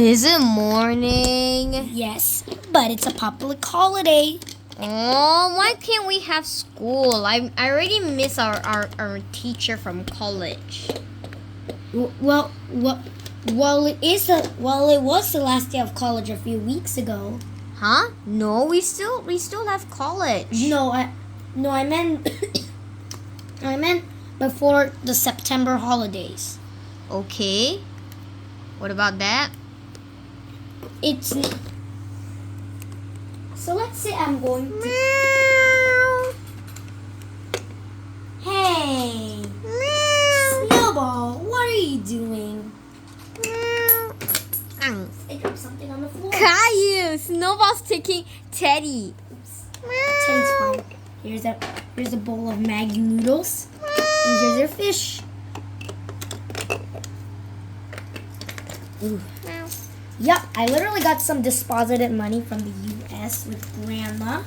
Is it morning? Yes, but it's a public holiday. Oh, why can't we have school? I already miss our teacher from college. Well, it was the last day of college a few weeks ago. Huh? No, we still have college. I meant I meant before the September holidays. Okay. What about that? So let's say I'm going to. Meow. Hey, Meow. Snowball, what are you doing? Meow. Ow. I dropped something on the floor. Caillou! Snowball's taking Teddy. Teddy's fine. Here's a bowl of Maggi noodles. And here's your fish. Ooh. Meow. Yep, I literally got some deposited money from the U.S. with Grandma.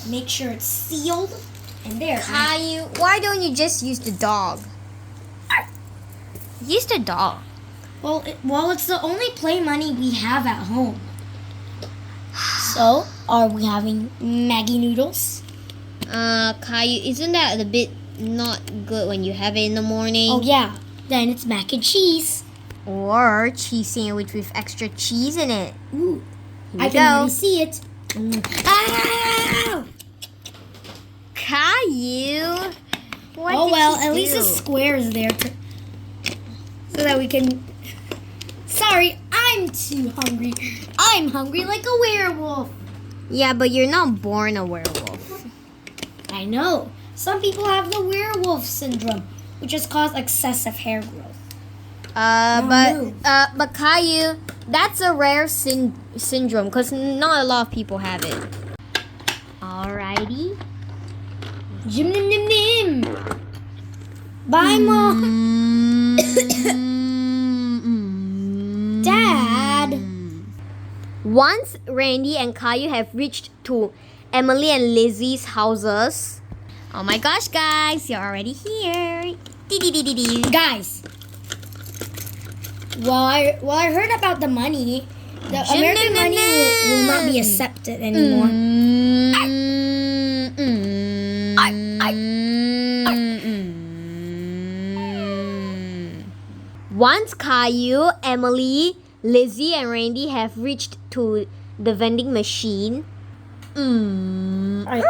Make sure it's sealed. And there. Caillou, why don't you just use the dog? Use the dog. Well, it's the only play money we have at home. So, are we having Maggi noodles? Caillou, isn't that a bit not good when you have it in the morning? Oh, yeah. Then it's mac and cheese. Or cheese sandwich with extra cheese in it. Ooh. Here I we can go. already see it. Ow! Caillou! What Oh, did well, you at least do? a square is there so that we can... Sorry, I'm too hungry. I'm hungry like a werewolf. Yeah, but you're not born a werewolf. I know. Some people have the werewolf syndrome, which has caused excessive hair growth. But Caillou, that's a rare syndrome because not a lot of people have it. Alrighty. Jim nim nim nim. Bye, Mom. Dad. Once Randy and Caillou have reached to Emily and Lizzie's houses. Oh my gosh, guys, you're already here. Dee-dee-dee-dee-dee. Guys, well, I heard about the money. The American money will not be accepted anymore. Once Caillou, Emily, Lizzie, and Randy have reached to the vending machine. Alright.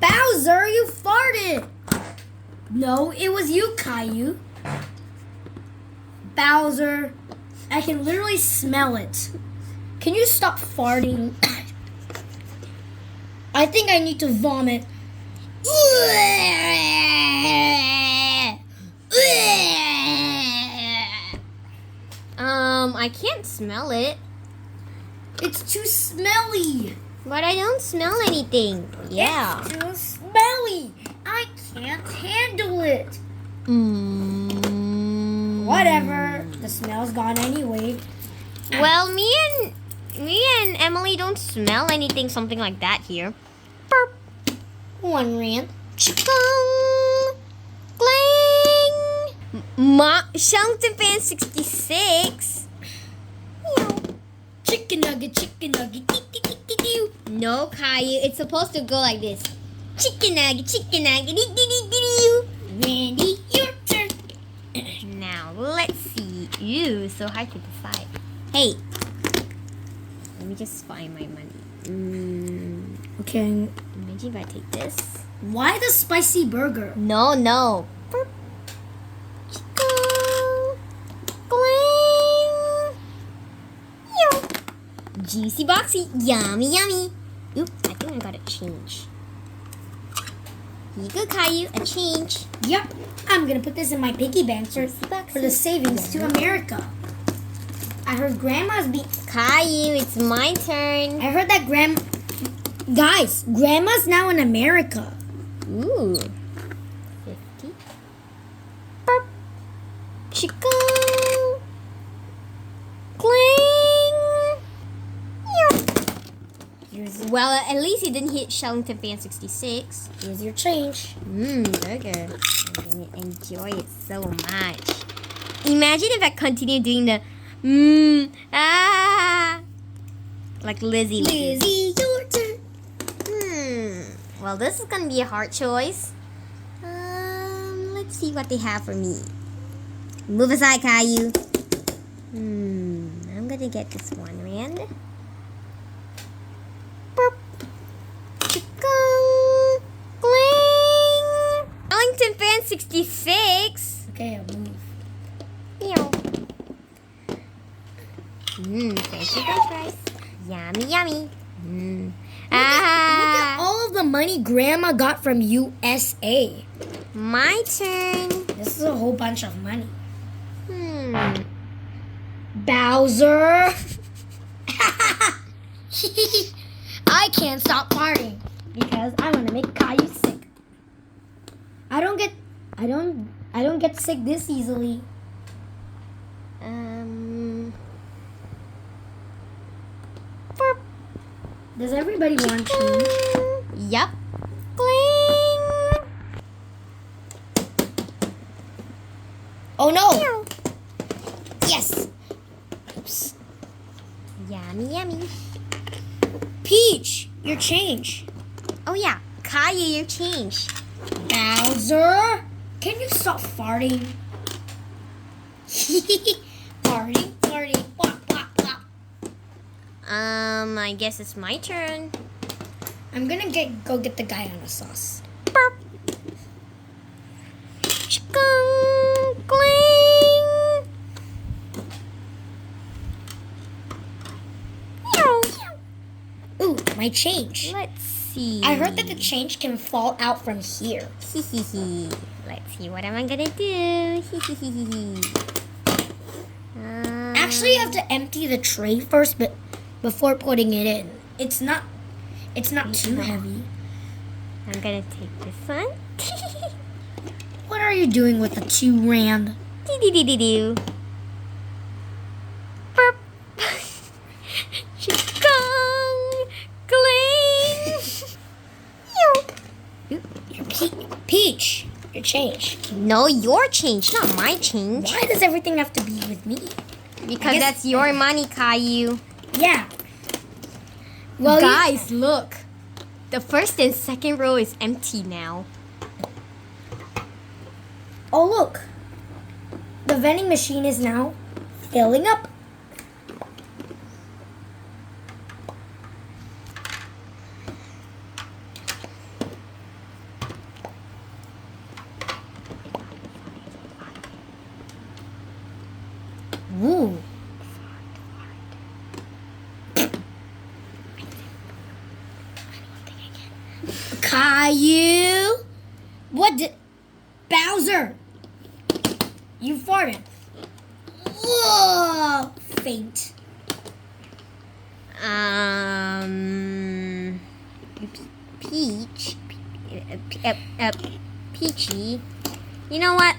Bowser, you farted! No, it was you, Caillou. Bowser, I can literally smell it. Can you stop farting? I think I need to vomit. I can't smell it. It's too smelly. But I don't smell anything. Yeah. It's too smelly. I can't handle it. Whatever. The smell's gone anyway. Well, me and Emily don't smell anything, something like that here. Burp. One rant. Chikung. Gling. Shangton Fan 66. Chicken nugget, chicken nugget. No, Caillou, it's supposed to go like this. Chicken nugget, Randy, your turn. Now, let's see. Ew, so hard to decide. Hey, let me just find my money. Okay. Imagine if I take this. Why the spicy burger? No. Burp. Chico. Gling. Yo. Juicy boxy. Yummy. Oop, I think I gotta change. Here you go, Caillou. A change. Yep. I'm gonna put this in my piggy bank for the savings to America. I heard Grandma's Caillou, it's my turn. I heard that Guys, Grandma's now in America. Ooh. 50. Burp. Chico. Cling. Well, at least you didn't hit Shellington Fan 66. Here's your change. Burger. I'm gonna enjoy it so much. Imagine if I continue doing the like Lizzie. Lizzie, your turn. Well, this is gonna be a hard choice. Let's see what they have for me. Move aside, Caillou. I'm gonna get this one, Rand. Burp. Chicka. Gling. Ellington Fan 66. Okay, I'll move. Meow. Thank you, French fries. Yummy, yummy. Look at all of the money Grandma got from USA. My turn. This is a whole bunch of money. Bowser. I can't stop farting because I want to make Caillou sick. I don't get sick this easily. Burp. Does everybody want change? Yup. Gling. Oh no! Meow. Yes. Oops. Yummy, yummy. Peach, your change. Oh yeah, Caillou, your change. Bowser, can you stop farting? Farting, farting, wah, wah, wah. I guess it's my turn. I'm gonna go get the guy on the sauce. Burp. Chicka. Gling. Meow. Ooh, my change. Let's see. I heard that the change can fall out from here. Hee. Let's see, what am I gonna do? Hee. Actually, you have to empty the tray first, but before putting it in. It's not too heavy. I'm gonna take this one. What are you doing with the 2 rand? Do. Burp. Chicka. Gling. Peach, your change. No, your change, not my change. Why does everything have to be with me? Because that's your money, Caillou. Yeah. Well, guys, look. The first and second row is empty now. Oh, look. The vending machine is now filling up. Ooh. Caillou? What did... Bowser! You farted. Whoa! Faint. Peachy. You know what?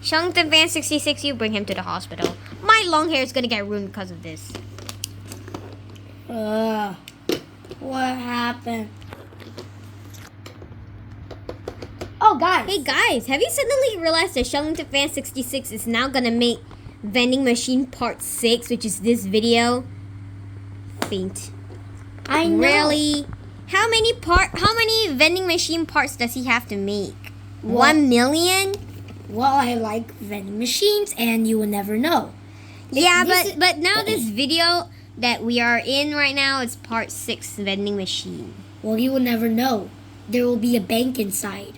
Shellington Fan 66, you bring him to the hospital. My long hair is gonna get ruined because of this. What happened? Oh, guys. Hey guys, have you suddenly realized that Shellington Fan 66 is now gonna make Vending Machine Part 6, which is this video? Faint. I know. Really? How many vending machine parts does he have to make? What? 1 million? Well, I like vending machines, and you will never know. Yeah, This but now this video that we are in right now is Part 6 vending machine. Well, you will never know. There will be a bank inside.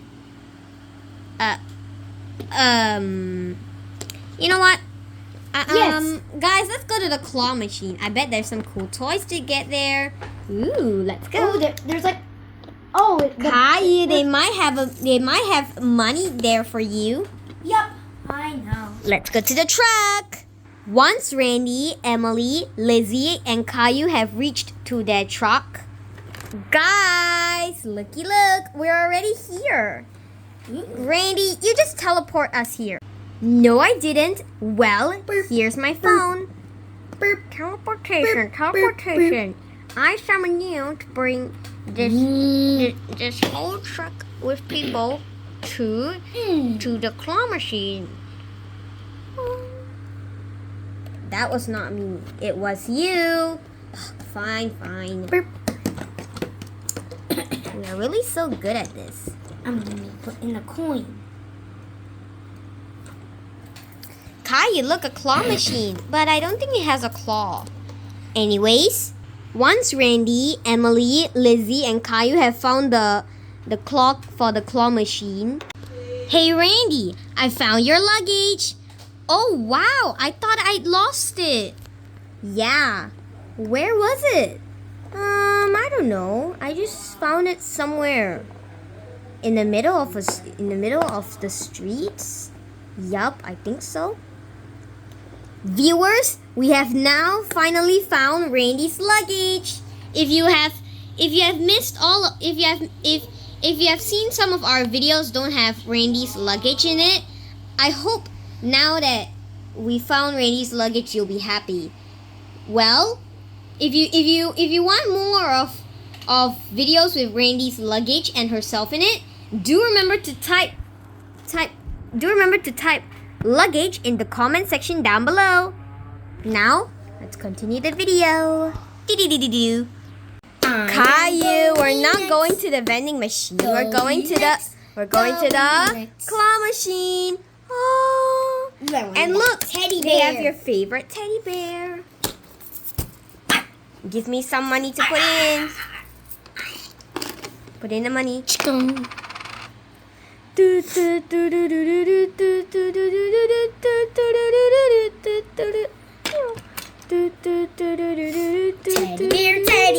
You know what? Yes. Guys, let's go to the claw machine. I bet there's some cool toys to get there. Ooh, let's go. Oh, there's like... Oh, Caillou, they might have money there for you. Yep, I know. Let's go to the truck. Once Randy, Emily, Lizzie, and Caillou have reached to their truck. Guys, looky look, we're already here. Randy, you just teleport us here. No, I didn't. Well, here's my phone. Teleportation. I summon you to bring this whole truck with people to the claw machine. That was not me. It was you. Fine. Burp. We are really so good at this. I'm gonna put in a coin. Caillou, look, a claw machine. But I don't think it has a claw. Anyways, once Randy, Emily, Lizzie, and Caillou have found the clock for the claw machine. Hey Randy, I found your luggage. Oh wow, I thought I'd lost it. Yeah, where was it? I don't know. I just found it somewhere in the middle of the streets. Yup, I think so. Viewers, we have now finally found Randy's luggage. If you have seen some of our videos don't have Randy's luggage in it, I hope now that we found Randy's luggage you'll be happy. Well, if you want more of videos with Randy's luggage and herself in it, do remember to type luggage in the comment section down below. Now, let's continue the video. Caillou, we're not going to the vending machine. We're going to the claw machine. Oh, and look, they have your favorite teddy bear. Give me some money to put in. Put in the money. Teddy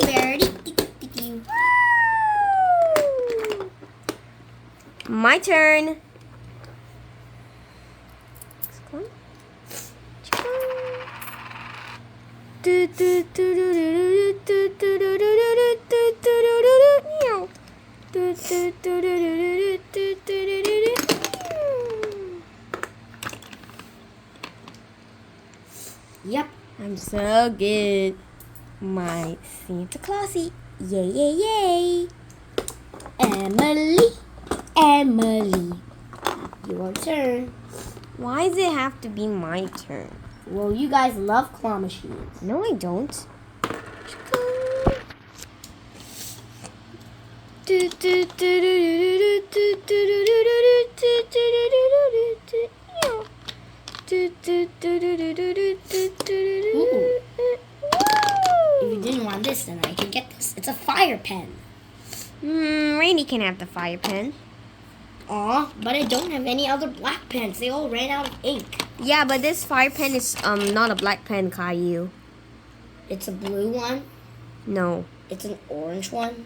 bear. My turn. Yep. I'm so good. My Santa Clausy. Yay. Emily, your turn. Why does it have to be my turn? Well, you guys love claw machines. No, I don't. If you didn't want this, then I can get this. It's a fire pen. Randy can have the fire pen. Aw, but I don't have any other black pens. They all ran out of ink. Yeah, but this fire pen is not a black pen, Caillou. It's a blue one. No. It's an orange one.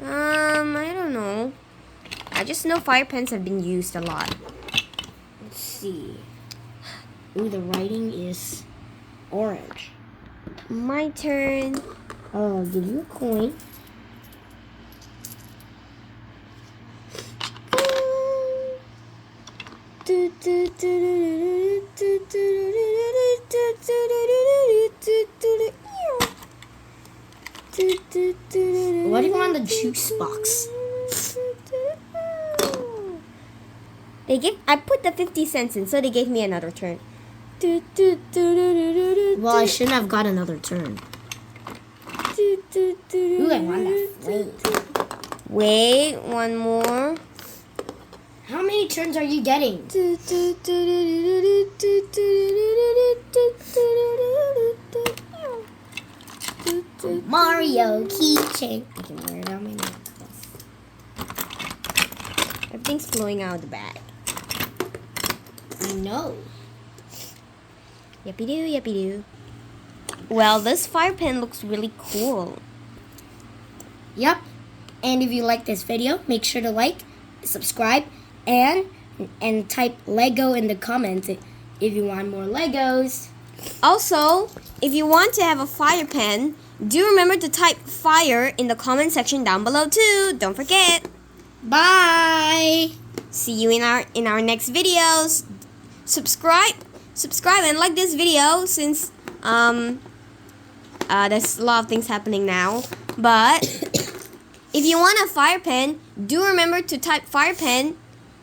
I don't know. I just know fire pens have been used a lot. Let's see. Ooh, the writing is orange. My turn. I'll give you a coin. What do you want in the juice box? I put the 50 cents in, so they gave me another turn. Well, I shouldn't have got another turn. Ooh, I want that flame. Wait, one more. How many turns are you getting? Mario keychain. I can wear it on my necklace. Everything's flowing out of the bag. I know. Yippee-doo. Well, this fire pen looks really cool. Yep. And if you like this video, make sure to like, subscribe, and type Lego in the comments if you want more Legos. Also, if you want to have a fire pen, do remember to type fire in the comment section down below too. Don't forget. Bye. See you in our next videos. Subscribe and like this video since There's a lot of things happening now. But if you want a fire pen, do remember to type fire pen.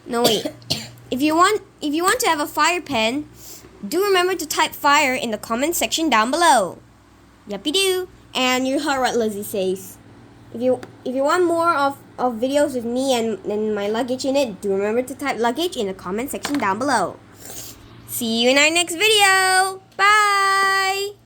No, wait. If you want to have a fire pen, do remember to type fire in the comment section down below. Yuppie doo. And you heard what Lizzie says. If you want more of videos with me and my luggage in it, do remember to type luggage in the comment section down below. See you in our next video. Bye.